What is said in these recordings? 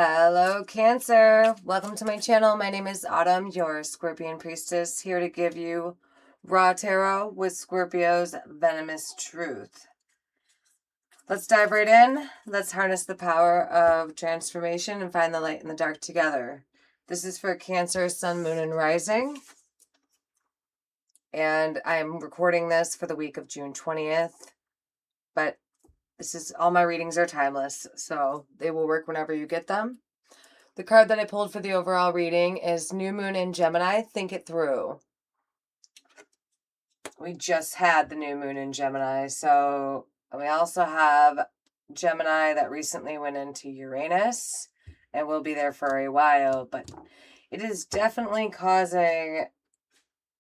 Hello, Cancer. Welcome to my channel. My name is Autumn, your Scorpion Priestess, here to give you raw tarot with Scorpio's venomous truth. Let's dive right in. Let's harness the power of transformation and find the light in the dark together. This is for Cancer, Sun, Moon, and Rising. And I'm recording this for the week of June 20th. But all my readings are timeless, so they will work whenever you get them. The card that I pulled for the overall reading is New Moon in Gemini. Think it through. We just had the New Moon in Gemini, so we also have Gemini that recently went into Uranus and will be there for a while, but it is definitely causing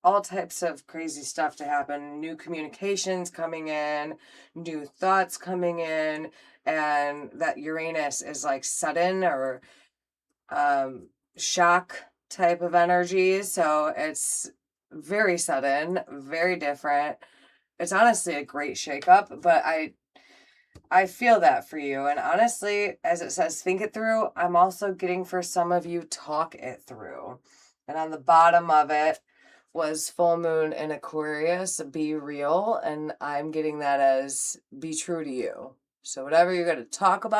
all types of crazy stuff to happen. New communications coming in, new thoughts coming in, and that Uranus is like sudden or shock type of energy. So it's very sudden, very different. It's honestly a great shakeup, but I feel that for you. And honestly, as it says, think it through, I'm also getting for some of you, talk it through. And on the bottom of it was full moon in Aquarius, be real. And I'm getting that as be true to you. So whatever you're going to talk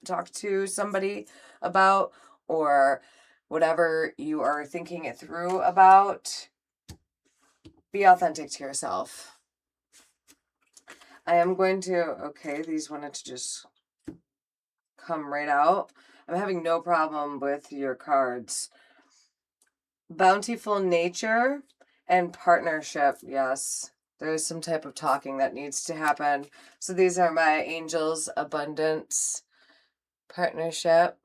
talk to somebody about, or whatever you are thinking it through about, be authentic to yourself. I am going to, okay, these wanted to just come right out. I'm having no problem with your cards. Bountiful nature and partnership. Yes, there is some type of talking that needs to happen. So these are my angels, abundance, partnership.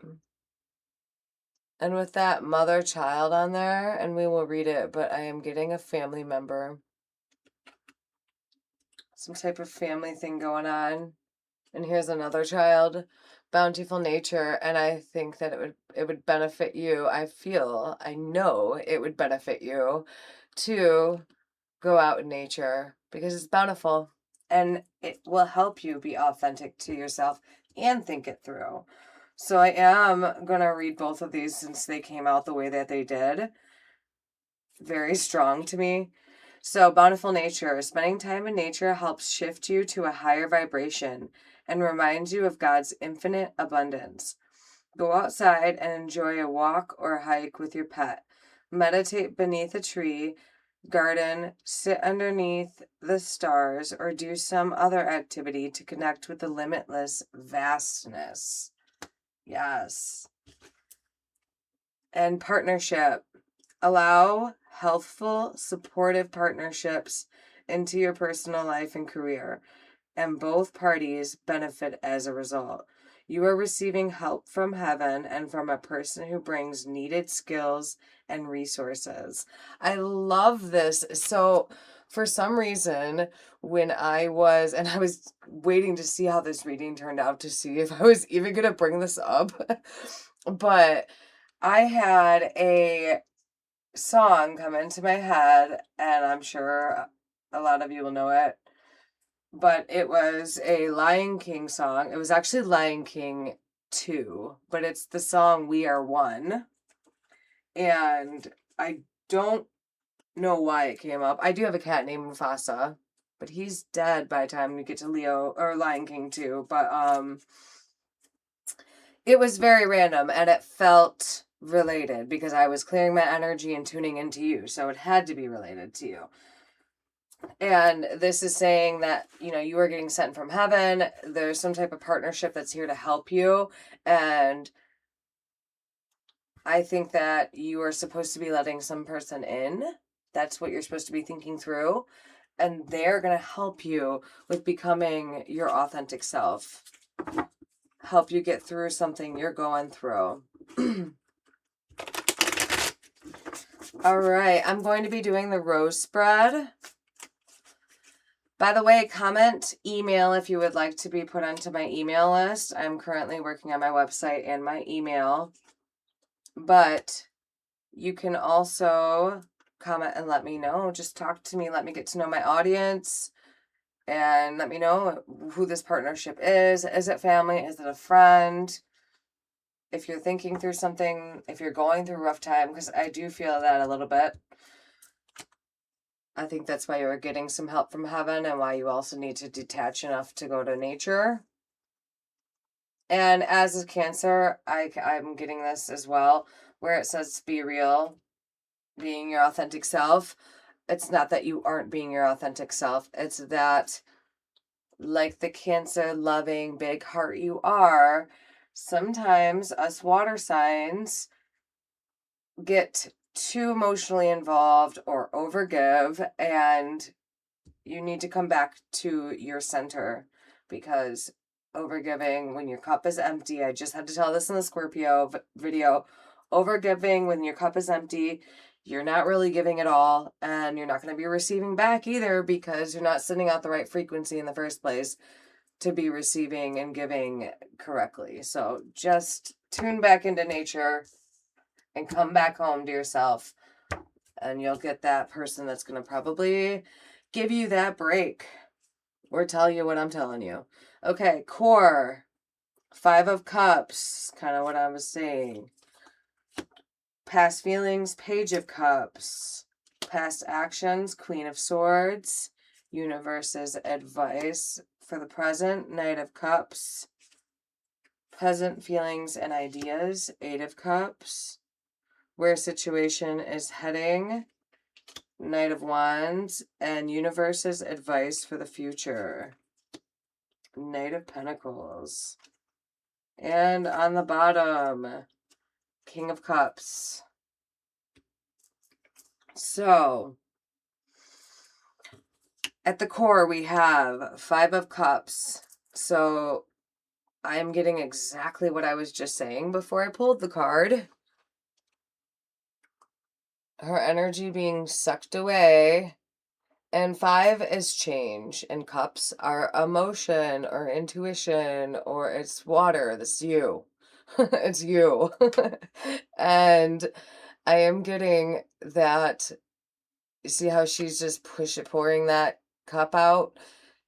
And with that mother-child on there, and we will read it, but I am getting a family member. Some type of family thing going on. And here's another child. Bountiful nature, and I think that it would benefit you. I know it would benefit you to go out in nature because it's bountiful and it will help you be authentic to yourself and think it through. So I am going to read both of these since they came out the way that they did. Very strong to me. So bountiful nature, spending time in nature helps shift you to a higher vibration and reminds you of God's infinite abundance. Go outside and enjoy a walk or hike with your pet. Meditate beneath a tree, garden, sit underneath the stars, or do some other activity to connect with the limitless vastness. Yes. And partnership. Allow healthful, supportive partnerships into your personal life and career, and both parties benefit as a result. You are receiving help from heaven and from a person who brings needed skills and resources. I love this. So for some reason, when I was waiting to see how this reading turned out to see if I was even going to bring this up, but I had a song come into my head, and I'm sure a lot of you will know it, but it was a Lion King song. It was actually Lion King 2, but it's the song We Are One. And I don't know why it came up. I do have a cat named Mufasa, but he's dead by the time we get to Lion King 2. But it was very random, and it felt related because I was clearing my energy and tuning into you, so it had to be related to you. And this is saying that, you are getting sent from heaven. There's some type of partnership that's here to help you, and I think that you are supposed to be letting some person in. That's what you're supposed to be thinking through, and they're going to help you with becoming your authentic self, help you get through something you're going through. All right, I'm going to be doing the rose spread. By the way, comment, email if you would like to be put onto my email list. I'm currently working on my website and my email. But you can also comment and let me know. Just talk to me. Let me get to know my audience. And let me know who this partnership is. Is it family? Is it a friend? if you're thinking through something, if you're going through a rough time, because I do feel that a little bit. I think that's why you're getting some help from heaven and why you also need to detach enough to go to nature. And as a Cancer, I'm getting this as well, where it says be real, being your authentic self. It's not that you aren't being your authentic self. It's that, like the Cancer loving big heart you are, sometimes us water signs get too emotionally involved or overgive, and you need to come back to your center, because overgiving when your cup is empty, I just had to tell this in the Scorpio video, overgiving when your cup is empty, you're not really giving it all, and you're not going to be receiving back either, because you're not sending out the right frequency in the first place to be receiving and giving correctly. So just tune back into nature and come back home to yourself, and you'll get that person that's going to probably give you that break or tell you what I'm telling you. Okay, core, 5 of Cups, kind of what I was saying. Past feelings, Page of Cups. Past actions, Queen of Swords. Universe's advice for the present, Knight of Cups. Present feelings and ideas, 8 of Cups. Where situation is heading, Knight of Wands. And universe's advice for the future, Knight of Pentacles. And on the bottom, King of Cups. So, at the core, we have 5 of Cups. So, I am getting exactly what I was just saying before I pulled the card. Her energy being sucked away. And 5 is change. And Cups are emotion or intuition, or it's water. That's you. It's you. And I am getting that. You see how she's just pouring that cup out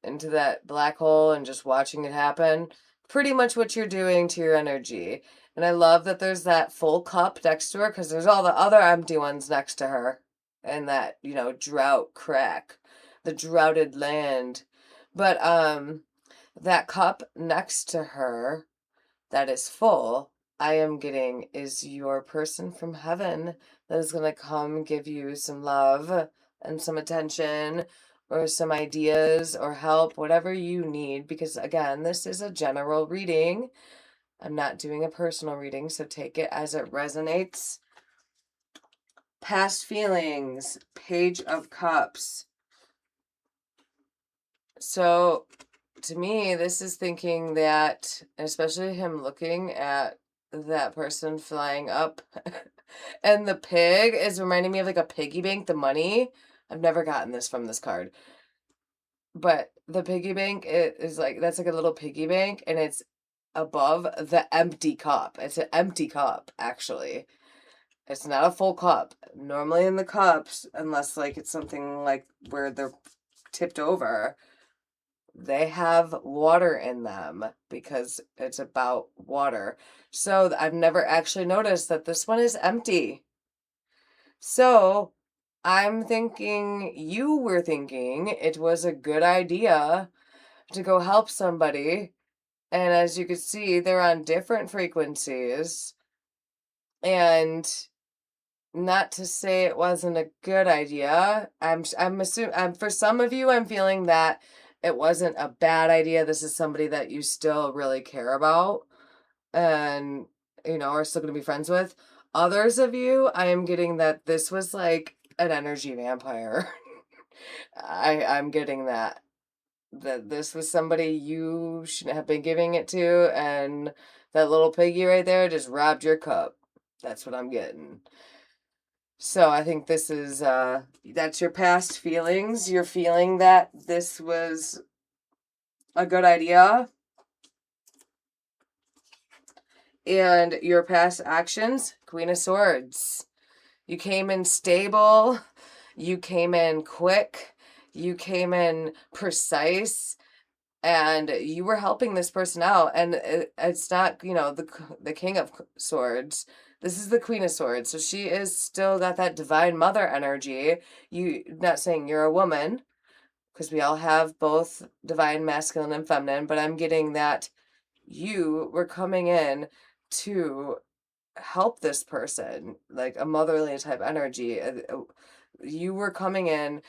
into that black hole and just watching it happen? Pretty much what you're doing to your energy. And I love that there's that full cup next to her, because there's all the other empty ones next to her. And that, drought crack, the droughted land. But that cup next to her that is full, I am getting, is your person from heaven that is going to come give you some love and some attention or some ideas or help, whatever you need. Because again, this is a general reading. I'm not doing a personal reading, so take it as it resonates. Past feelings, Page of Cups. So to me, this is thinking that, especially him looking at that person flying up and the pig is reminding me of like a piggy bank, the money. I've never gotten this from this card, but the piggy bank is like, that's like a little piggy bank, and it's above the empty cup. It's an empty cup, actually. It's not a full cup. Normally in the cups, unless like it's something like where they're tipped over, they have water in them because it's about water. So I've never actually noticed that this one is empty. So I'm thinking you were thinking it was a good idea to go help somebody. And as you can see, they're on different frequencies. And not to say it wasn't a good idea. I'm assuming, for some of you, I'm feeling that it wasn't a bad idea. This is somebody that you still really care about and, are still going to be friends with. Others of you, I am getting that this was like an energy vampire. I'm getting that this was somebody you shouldn't have been giving it to, and that little piggy right there just robbed your cup. That's what I'm getting. So I think this is, that's your past feelings. You're feeling that this was a good idea. And your past actions, Queen of Swords. You came in stable. You came in quick. You came in precise. and you were helping this person out, and it's not, you know, the King of Swords. This is the Queen of Swords, so she is still got that divine mother energy. You, not saying you're a woman, because we all have both divine masculine and feminine, but I'm getting that you were coming in to help this person, like a motherly type energy. You were coming in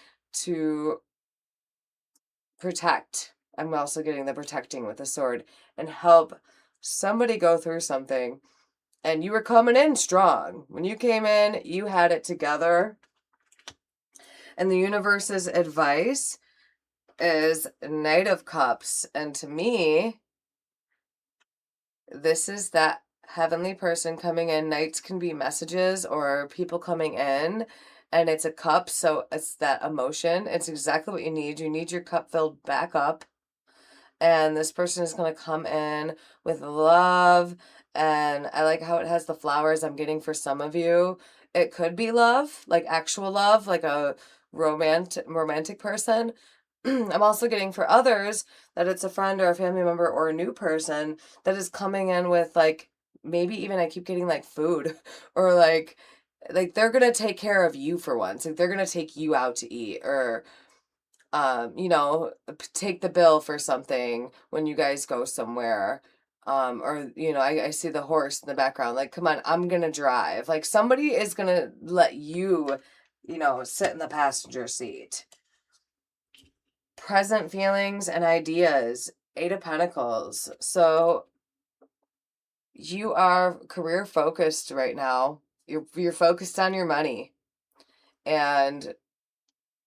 to protect. I'm also getting the protecting with the sword, and help somebody go through something. And you were coming in strong. When you came in, you had it together. And the universe's advice is Knight of Cups. And to me, this is that heavenly person coming in. Knights can be messages or people coming in, and it's a cup, so it's that emotion. It's exactly what you need. You need your cup filled back up, and this person is going to come in with love. And I like how it has the flowers I'm getting for some of you. It could be love, like actual love, like a romantic person. I'm also getting for others that it's a friend or a family member or a new person that is coming in with, like, maybe even I keep getting like food or like they're gonna take care of you for once. Like they're gonna take you out to eat, or you know, take the bill for something when you guys go somewhere. Or, you know, I see the horse in the background. Like, come on, I'm gonna drive. Like somebody is gonna let you, you know, sit in the passenger seat. Present feelings and ideas. 8 of Pentacles. So you are career focused right now. You're focused on your money. And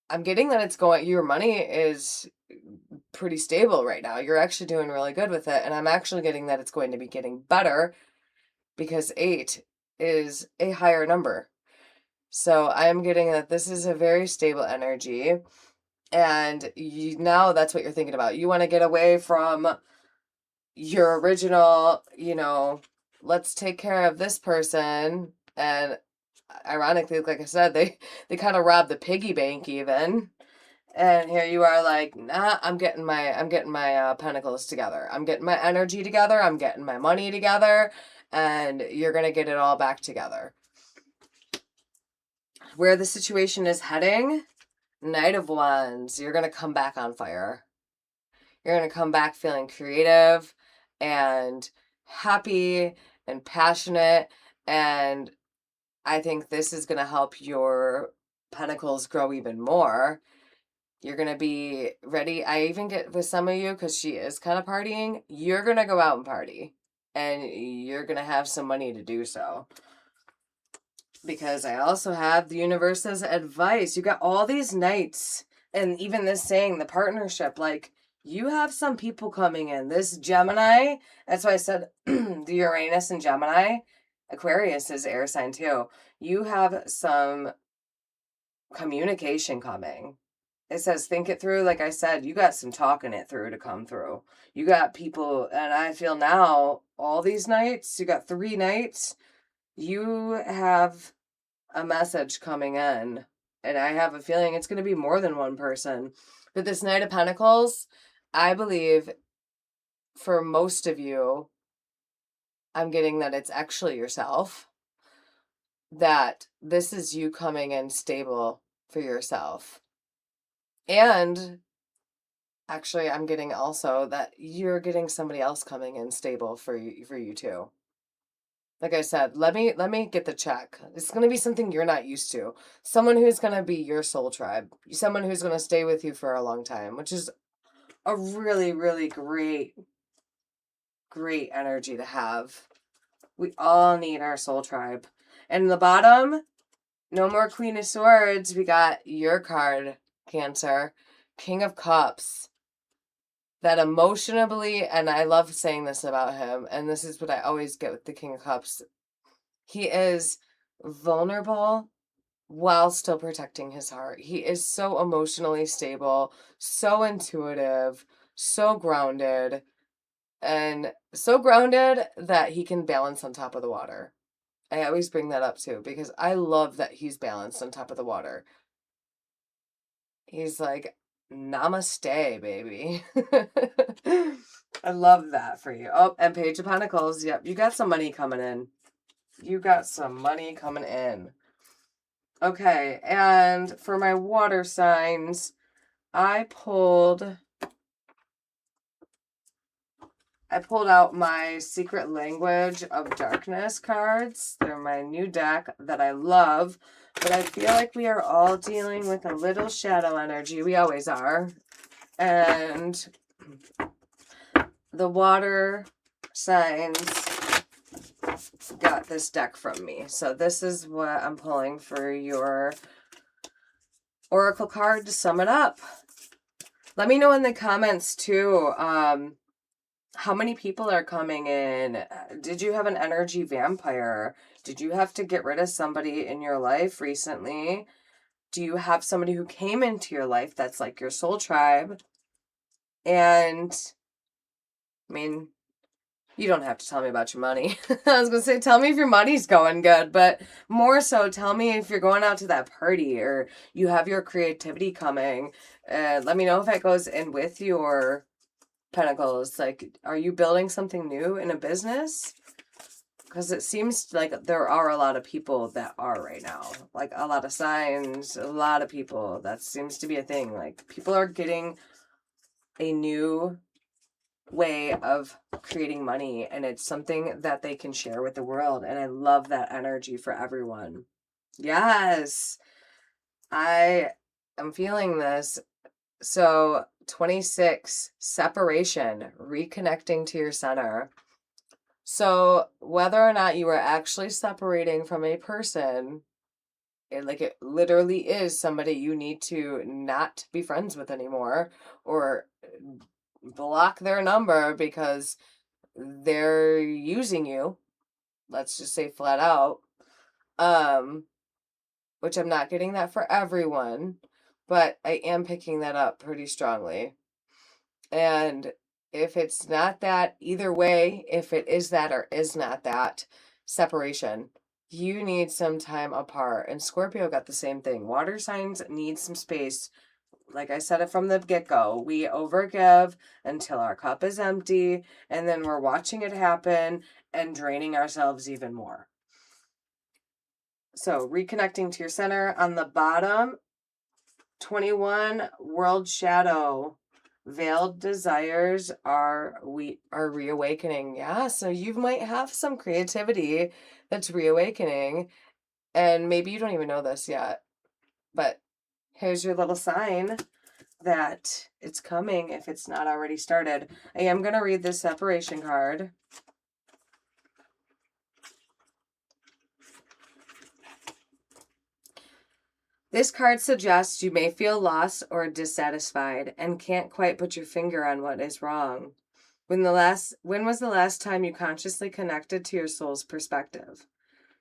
I'm getting that it's going, your money is pretty stable right now. You're actually doing really good with it. And I'm actually getting that it's going to be getting better, because 8 is a higher number. So I'm getting that this is a very stable energy. And now that's what you're thinking about. You want to get away from your original, you know, let's take care of this person. And ironically, like I said, they kind of robbed the piggy bank even. And here you are like, nah, I'm getting my pentacles together. I'm getting my energy together. I'm getting my money together. And you're going to get it all back together. Where the situation is heading, Knight of Wands, you're going to come back on fire. You're going to come back feeling creative and happy and passionate. And I think this is going to help your pentacles grow even more. You're going to be ready. I even get with some of you, because she is kind of partying, you're going to go out and party. And you're going to have some money to do so. Because I also have the universe's advice. You got all these knights. And even this saying, the partnership, like, you have some people coming in. This Gemini, that's why I said the Uranus and Gemini. Aquarius is air sign too. You have some communication coming. It says think it through. Like I said, you got some talking it through to come through. You got people, and I feel now all these nights, you got 3 nights, you have a message coming in. And I have a feeling it's going to be more than one person. But this Knight of Pentacles, I believe for most of you, I'm getting that it's actually yourself. That this is you coming in stable for yourself. And actually, I'm getting also that you're getting somebody else coming in stable for you too. Like I said, let me get the check. It's going to be something you're not used to. Someone who's going to be your soul tribe. Someone who's going to stay with you for a long time, which is a really, really great energy to have. We all need our soul tribe. And in the bottom, no more Queen of Swords. We got your card, Cancer. King of Cups. That emotionally, and I love saying this about him, and this is what I always get with the King of Cups. He is vulnerable while still protecting his heart. He is so emotionally stable, so intuitive, so grounded, and so grounded that he can balance on top of the water. I always bring that up too, because I love that he's balanced on top of the water. He's like, namaste, baby. I love that for you. Oh, and Page of Pentacles. Yep, you got some money coming in. You got some money coming in. Okay, and for my water signs, I pulled out my Secret Language of Darkness cards. They're my new deck that I love, but I feel like we are all dealing with a little shadow energy. We always are. And the water signs got this deck from me. So this is what I'm pulling for your oracle card to sum it up. Let me know in the comments too, how many people are coming in? Did you have an energy vampire? Did you have to get rid of somebody in your life recently? Do you have somebody who came into your life that's like your soul tribe? And, I mean, you don't have to tell me about your money. I was going to say, tell me if your money's going good, but more so, tell me if you're going out to that party or you have your creativity coming. Let me know if that goes in with your Pentacles. Like, are you building something new in a business? Because it seems like there are a lot of people that are right now. Like, a lot of signs, a lot of people. That seems to be a thing. Like, people are getting a new way of creating money, and it's something that they can share with the world. And I love that energy for everyone. Yes, I am feeling this. So 26, separation, reconnecting to your center. So whether or not you are actually separating from a person, it literally is somebody you need to not be friends with anymore, or block their number because they're using you. Let's just say flat out. Which I'm not getting that for everyone, but I am picking that up pretty strongly. And if it's not that, either way, if it is that or is not that, separation, you need some time apart. And Scorpio got the same thing. Water signs need some space. Like I said it from the get-go, we overgive until our cup is empty, and then we're watching it happen and draining ourselves even more. So reconnecting to your center. On the bottom, 21, World Shadow. Veiled desires are reawakening. Yeah, so you might have some creativity that's reawakening, and maybe you don't even know this yet, but here's your little sign that it's coming if it's not already started. I am going to read this separation card. This card suggests you may feel lost or dissatisfied and can't quite put your finger on what is wrong. When was the last time you consciously connected to your soul's perspective?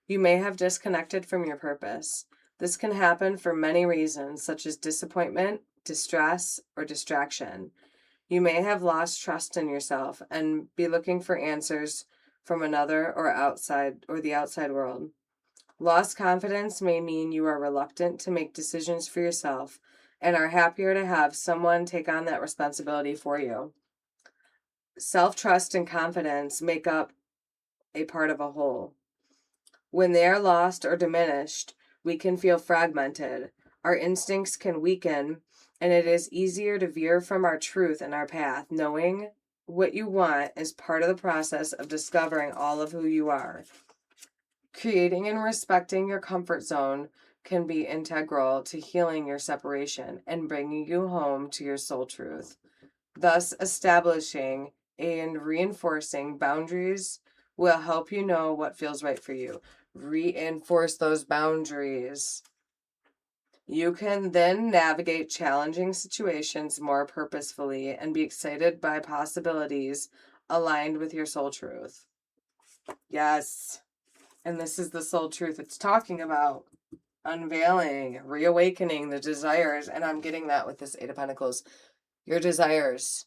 You may have disconnected from your purpose. This can happen for many reasons, such as disappointment, distress, or distraction. You may have lost trust in yourself and be looking for answers from another or the outside world. Lost confidence may mean you are reluctant to make decisions for yourself and are happier to have someone take on that responsibility for you. Self-trust and confidence make up a part of a whole. When they are lost or diminished, we can feel fragmented. Our instincts can weaken, and it is easier to veer from our truth and our path. Knowing what you want is part of the process of discovering all of who you are. Creating and respecting your comfort zone can be integral to healing your separation and bringing you home to your soul truth. Thus, establishing and reinforcing boundaries will help you know what feels right for you. Reinforce those boundaries. You can then navigate challenging situations more purposefully and be excited by possibilities aligned with your soul truth. Yes. And this is the soul truth it's talking about. Unveiling, reawakening the desires. And I'm getting that with this Eight of Pentacles. Your desires.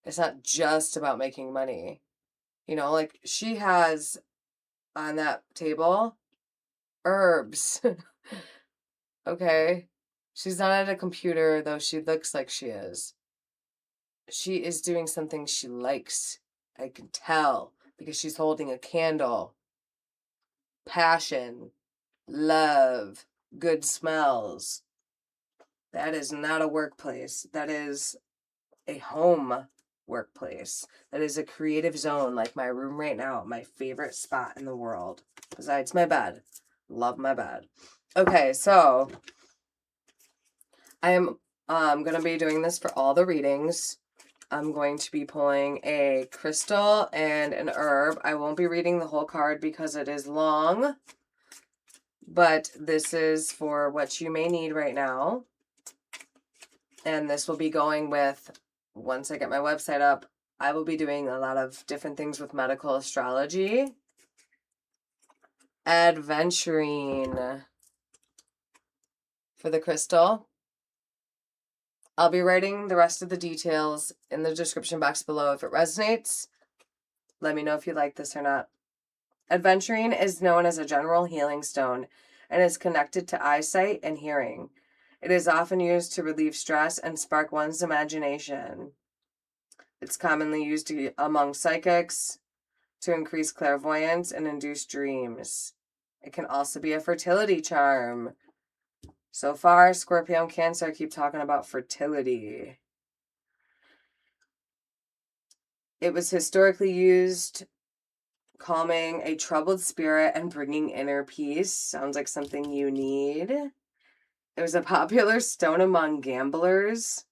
It's not just about making money. You know, like she has on that table herbs. Okay? She's not at a computer, though she looks like she is. She is doing something she likes. I can tell because she's holding a candle. Passion, love, good smells. That is not a workplace. That is a home workplace. That is a creative zone, like my room right now, my favorite spot in the world, besides my bed. Love my bed. Okay, so I am going to be doing this for all the readings. I'm going to be pulling a crystal and an herb. I won't be reading the whole card because it is long, but this is for what you may need right now. And this will be going with, once I get my website up, I will be doing a lot of different things with medical astrology. Aventurine for the crystal. I'll be writing the rest of the details in the description box below. If it resonates, let me know if you like this or not. Aventurine is known as a general healing stone and is connected to eyesight and hearing. It is often used to relieve stress and spark one's imagination. It's commonly used among psychics to increase clairvoyance and induce dreams. It can also be a fertility charm. So far, Scorpio and Cancer keep talking about fertility. It was historically used calming a troubled spirit and bringing inner peace. Sounds like something you need. It was a popular stone among gamblers.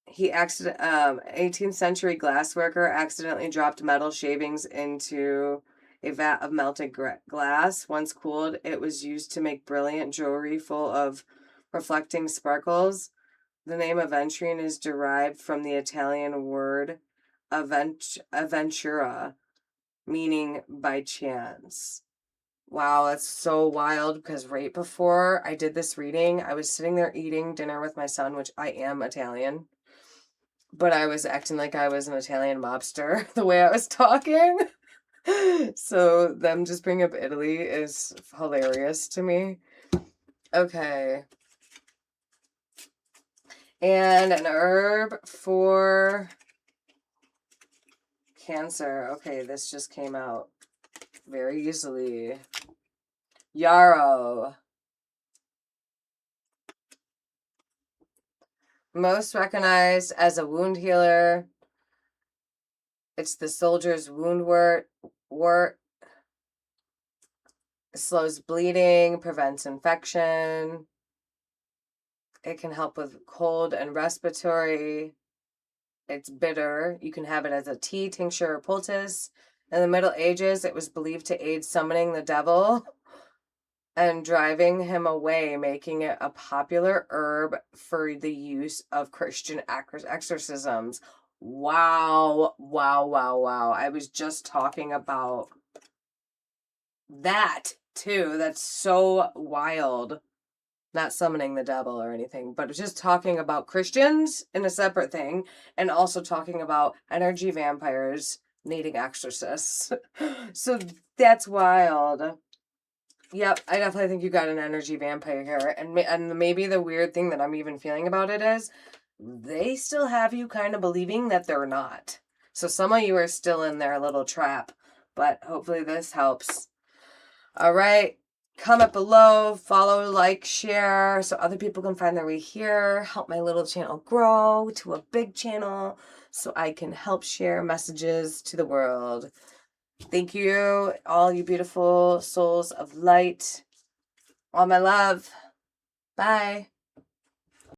18th century glassworker accidentally dropped metal shavings into a vat of melted glass. Once cooled, it was used to make brilliant jewelry full of reflecting sparkles. The name aventurine is derived from the Italian word avventura, meaning by chance. Wow, that's so wild because right before I did this reading, I was sitting there eating dinner with my son, which I am Italian, but I was acting like I was an Italian mobster the way I was talking. So them just bringing up Italy is hilarious to me. Okay. And an herb for Cancer. Okay, this just came out very easily. Yarrow. Most recognized as a wound healer. It's the soldier's wound wort. It slows bleeding, prevents infection. It can help with cold and respiratory. It's bitter. You can have it as a tea, tincture, or poultice. In the Middle Ages, it was believed to aid summoning the devil and driving him away, making it a popular herb for the use of Christian exorcisms. Wow, wow, wow, wow. I was just talking about that too. That's so wild. Not summoning the devil or anything, but just talking about Christians in a separate thing, and also talking about energy vampires needing exorcists. So that's wild. Yep, I definitely think you got an energy vampire here. And maybe the weird thing that I'm even feeling about it is they still have you kind of believing that they're not. So some of you are still in their little trap, but hopefully this helps. All right. Comment below, follow, like, share, so other people can find their way here. Help my little channel grow to a big channel so I can help share messages to the world. Thank you, all you beautiful souls of light. All my love. Bye.